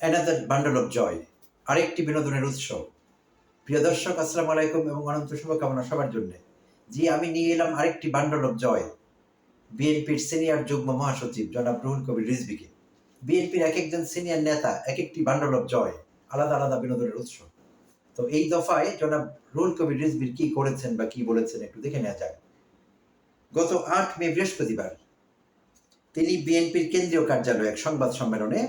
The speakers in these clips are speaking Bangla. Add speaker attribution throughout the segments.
Speaker 1: অ্যানাদার বান্ডল অফ জয়, আরেকটি বিনোদনের উৎস। প্রিয় দর্শক, আসসালামু আলাইকুম এবং অনন্ত শুভকামনা সবার জন্য। জি, আমি নিয়ে এলাম আরেকটি বান্ডল অফ জয়, বিএনপির সিনিয়র যুগ্ম মহাসচিব জনাব রুহুল কবির রিজভীকে। বিএনপির এক একজন সিনিয়র নেতা এক একটি বান্ডল অফ জয়, আলাদা আলাদা বিনোদনের উৎস। তো এই দফায় জনাব রুহুল কবির রিজভীর কি করেছেন বা কি বলেছেন একটু দেখে নেওয়া যাক। গত ৮ মে বৃহস্পতিবার তিনি বিএনপির কেন্দ্রীয় কার্যালয়ে এক সংবাদ সম্মেলনে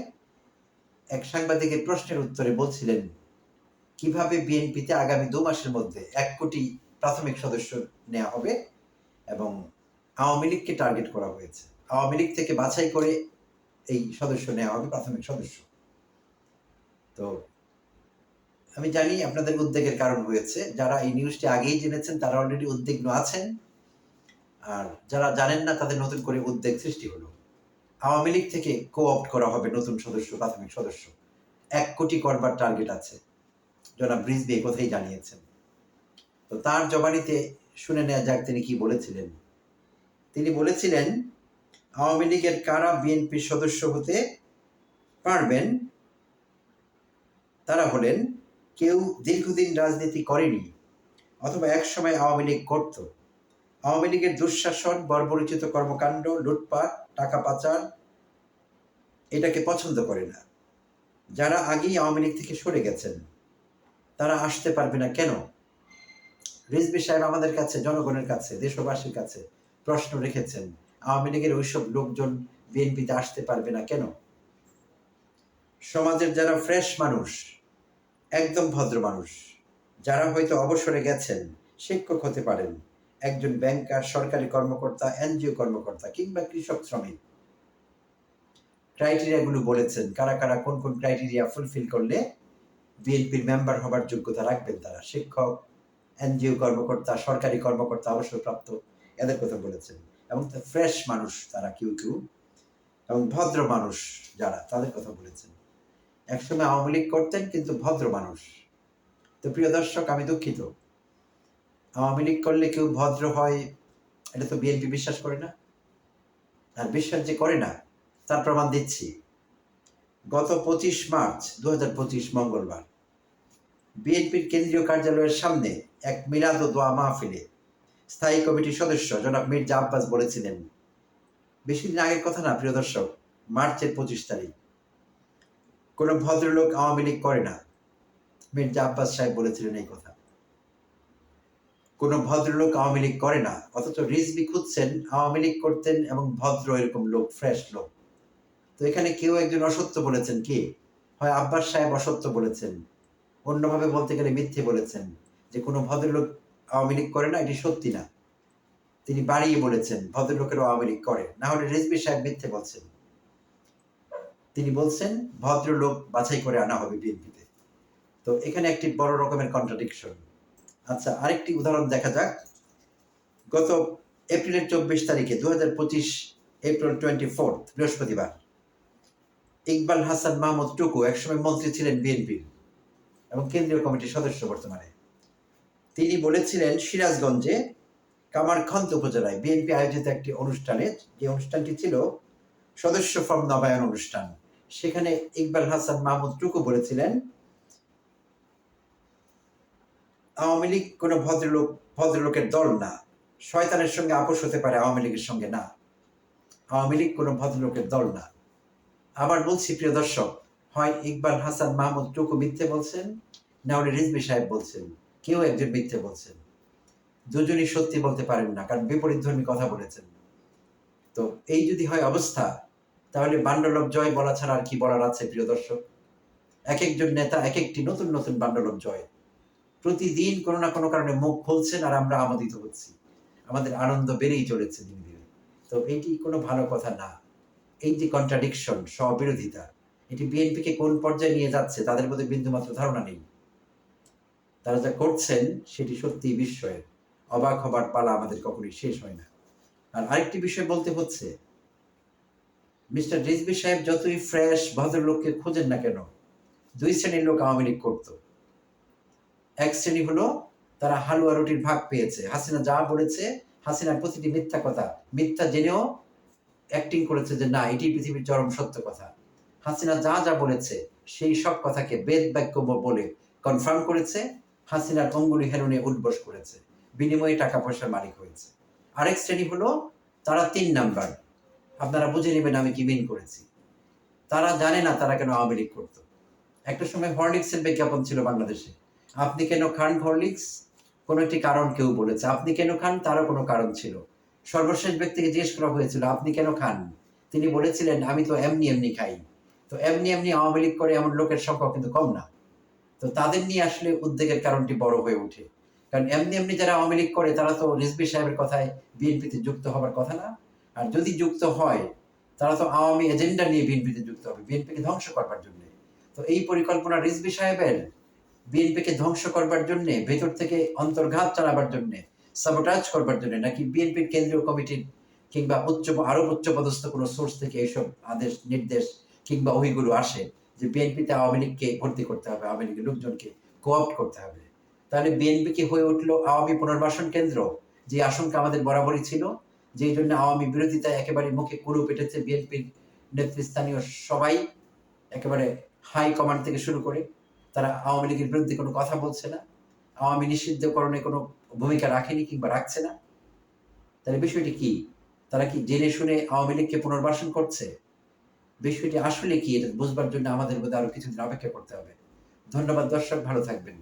Speaker 1: এক সাংবাদিকের প্রশ্নের উত্তরে বলছিলেন কিভাবে বিএনপিতে আগামী ২ মাসের মধ্যে ১ কোটি প্রাথমিক সদস্য নেওয়া হবে এবং আওয়ামী লীগকে টার্গেট করা হয়েছে। আওয়ামী লীগ থেকে বাছাই করে এই সদস্য নেওয়া হবে, প্রাথমিক সদস্য। তো আমি জানি আপনাদের উদ্বেগের কারণ হয়েছে। যারা এই নিউজটি আগেই জেনেছেন তারা অলরেডি উদ্বিগ্ন আছেন, আর যারা জানেন না তাদের নতুন করে উদ্বেগ সৃষ্টি হলো। আওয়ামী লীগ থেকে কো-অপ্ট করা হবে নতুন সদস্য, প্রাথমিক সদস্য। ১ কোটি করবার টার্গেট আছে। জনাব রিজভী এই কথাই জানিয়েছেন। তো তার জবানিতে শুনে নেওয়া যাক তিনি কি বলেছিলেন। তিনি বলেছিলেন, আওয়ামী লীগের কারা বিএনপির সদস্য হতে পারবেন তারা হলেন কেউ দীর্ঘদিন রাজনীতি করেনি অথবা একসময় আওয়ামী লীগ করত, আওয়ামী লীগের দুঃশাসন, বর্বরোচিত কর্মকাণ্ড, লুটপাট, টাকা পাচার এটাকে পছন্দ করে না, যারা আগেই আওয়ামী লীগ থেকে সরে গেছেন তারা আসতে পারবে না কেন? রিজভী সাহেব আমাদের কাছে, জনগণের কাছে, দেশবাসীর কাছে প্রশ্ন রেখেছেন, আওয়ামী লীগের ওইসব লোকজন বিএনপিতে আসতে পারবে না কেন? সমাজের যারা ফ্রেশ মানুষ, একদম ভদ্র মানুষ, যারা হয়তো অবসরে গেছেন, শিক্ষক হতে পারেন, একজন ব্যাংকার, সরকারি কর্মকর্তা, এনজিও কর্মকর্তা কিংবা কৃষক শ্রমিক, ক্রাইটেরিয়াগুলো বলেছেন কারা কারা কোন কোন ক্রাইটেরিয়া ফুলফিল করলে বিএনপির মেম্বার হবার যোগ্যতা রাখবেন। তারা শিক্ষক, এনজিও কর্মকর্তা, সরকারি কর্মকর্তা, অবসরপ্রাপ্ত, এদের কথা বলেছেন। এবং ফ্রেশ মানুষ তারা কেউ কেউ, এবং ভদ্র মানুষ যারা, তাদের কথা বলেছেন। একসময় আওয়ামী লীগ করতেন কিন্তু ভদ্র মানুষ। তো প্রিয় দর্শক, আমি দুঃখিত, আওয়ামী লীগ করলে কেউ ভদ্র হয় এটা তো বিএনপি বিশ্বাস করে না। আর বিশ্বাস যে করে না তার প্রমাণ দিচ্ছি। গত ২৫ মার্চ ২০২৫ মঙ্গলবার বিএনপির কেন্দ্রীয় কার্যালয়ের সামনে এক মিলাদ ও দোয়া মাহফিলে স্থায়ী কমিটির সদস্য জনাব মির্জা আব্বাস বলেছিলেন, বেশি দিন আগের কথা না প্রিয় দর্শক, মার্চের ২৫ তারিখ, কোনো ভদ্রলোক আওয়ামী লীগ করে না। মির্জা আব্বাস সাহেব বলেছিলেন এই কথা। কোনো ভদ্রলোক আওয়ামী লীগ করে না, অথচ রিজভী খুঁজছেন আওয়ামী লীগ করতেন এবং ভদ্র এরকম লোক, ফ্রেশ লোক। তো এখানে কেউ একজন অসত্য বলেছেন, কে? হয় আব্বাস সাহেব অসত্য বলেছেন, অন্যভাবে বলতে গেলে মিথ্যে বলেছেন যে কোনো ভদ্রলোক আওয়ামী লীগ করে না, এটি সত্যি না। তিনি বাড়িয়ে বলেছেন ভদ্রলোকেরও আওয়ামী লীগ করে, না হলে রিজভী সাহেব মিথ্যে বলছেন। তিনি বলছেন ভদ্রলোক বাছাই করে আনা হবে বিএনপিতে। তো এখানে একটি বড় রকমের কন্ট্রাডিকশন। আচ্ছা, আরেকটি উদাহরণ দেখা যাক। গত এপ্রিলের ২৪ তারিখে ২০২৫ এপ্রিল 24 বৃহস্পতিবার ইকবাল হাসান মাহমুদ টুকু, একসময় মন্ত্রী ছিলেন বিএনপির এবং কেন্দ্রীয় কমিটির সদস্য বর্তমানে, তিনি বলেছিলেন সিরাজগঞ্জে কামারখন্দ উপজেলায় বিএনপি আয়োজিত একটি অনুষ্ঠানে, যে অনুষ্ঠানটি ছিল সদস্য ফর্ম নবায়ন অনুষ্ঠান, সেখানে ইকবাল হাসান মাহমুদ টুকু বলেছিলেন আওয়ামী লীগ কোনো ভদ্রলোকের দল না, শয়তানের সঙ্গে আপোষ হতে পারে, আওয়ামী লীগের সঙ্গে না। আওয়ামী লীগ কোনো ভদ্রলোকের দল না। আবার বলছি প্রিয় দর্শক, হয় ইকবাল হাসান মাহমুদ টুকু মিথ্যে বলছেন, না হলে রিজভী সাহেব বলছেন, কেউ একজন মিথ্যে বলছেন। দুজনই সত্যি বলতে পারেন না, কারণ বিপরীতধর্মী কথা বলেছেন। তো এই যদি হয় অবস্থা, তাহলে বান্ডল অফ জয় বলা ছাড়া আর কি বলার আছে প্রিয় দর্শক? এক একজন নেতা এক একটি নতুন নতুন বান্ডল অফ জয়, প্রতিদিন কোনো না কোনো কারণে মুখ খুলছেন আর আমরা আমোদিত হচ্ছি, আমাদের আনন্দ বেড়েই চলেছে দিন দিন। তো এইটি কোনো ভালো কথা না। এই যে কন্ট্রাডিকশন, স্ববিরোধিতা, এটি বিএনপিকে কোন পর্যায়ে নিয়ে যাচ্ছে তাদের মধ্যে বিন্দুমাত্র ধারণা নেই। তারা যা করছেন সেটি সত্যি বিস্ময়ের। অবাক হবার পালা আমাদের কখনোই শেষ হয় না। আর আরেকটি বিষয় বলতে হচ্ছে, মিস্টার রিজভী সাহেব যতই ফ্রেশ ভদ্রলোককে খোঁজেন না কেন, দুই শ্রেণীর লোক আওয়ামী লীগ করত। এক শ্রেণী হলো তারা হালুয়া রুটির ভাগ পেয়েছে, হাসিনা যা বলেছে, হাসিনার প্রতিটি মিথ্যা কথা, মিথ্যা জেনেও অ্যাক্টিং করেছে যে না এটি পৃথিবীর চরম সত্য কথা। হাসিনা যা যা বলেছে সেই সব কথাকে বেদ বাক্য বলে কনফার্ম করেছে, হাসিনার অঙ্গুলি হেরণে উঠবস করেছে, বিনিময়ে টাকা পয়সার মালিক হয়েছে। আরেক শ্রেণী হলো তারা ৩ নাম্বার। আপনারা বুঝে নেবেন আমি কি মিন করেছি। তারা জানে না তারা কেন আওয়ামী লীগ করতো। একটা সময় হরলিক্সের বিজ্ঞাপন ছিল বাংলাদেশে। আপনি কেন খান হরলিক্স? কোনো একটি কারণ কেউ বলেছে। আপনি কেন খান? তারও কোনো কারণ ছিল। সর্বশেষ ব্যক্তিকে জিজ্ঞেস করা হয়েছিল, আপনি কেন খান? তিনি বলেছিলেন, আমি তো এমনি এমনি খাই। তো এমনি এমনি আওয়ামী লীগ করে এমন লোকের সংখ্যা কিন্তু কম না। তো তাদের নিয়ে আসলে উদ্বেগের কারণটি বড় হয়ে ওঠে। কারণ এমনি এমনি যারা আওয়ামী লীগ করে তারা তো রিজভী সাহেবের কথায় বিএনপিতে যুক্ত হবার কথা না। আর যদি যুক্ত হয় তারা তো আওয়ামী এজেন্ডা নিয়ে বিএনপিতে যুক্ত হবে, বিএনপিকে ধ্বংস করবার জন্য। তো এই পরিকল্পনা রিজভী সাহেবের বিএনপিকে ধ্বংস করবার জন্য, ভেতর থেকে অন্তর্ঘাত চালাবার জন্য, সাবোটাজ করবার জন্য, নাকি বিএনপির কেন্দ্রীয় কমিটির কিংবা আরো উচ্চপদস্থ কোনো সোর্স থেকে এইসব আদেশ নির্দেশ কিংবা ওইগুলো আসে যে বিএনপিতে আওয়ামী লীগকে ভর্তি করতে হবে, আওয়ামী লীগের লোকজনকে কোঅপ্ট করতে হবে। তাহলে বিএনপি কি হয়ে উঠলো আওয়ামী পুনর্বাসন কেন্দ্র? যে আশঙ্কা আমাদের বরাবরই ছিল, যেই জন্য আওয়ামী বিরোধিতায় একেবারে মুখে কুলু পেটেছে বিএনপির নেতৃস্থানীয় সবাই, একেবারে হাই কমান্ড থেকে শুরু করে। তারা আওয়ামী লীগের বিরুদ্ধে কোনো কথা বলছে না, আওয়ামী নিষিদ্ধকরণে কোনো ভূমিকা রাখেনি কিংবা রাখছে না। তাহলে বিষয়টি কি? তারা কি জেনে শুনে আওয়ামী লীগকে পুনর্বাসন করছে? বিষয়টি আসলে কি এটা বুঝবার জন্য আমাদের মধ্যে আরো কিছুদিন অপেক্ষা করতে হবে। ধন্যবাদ দর্শক, ভালো থাকবেন।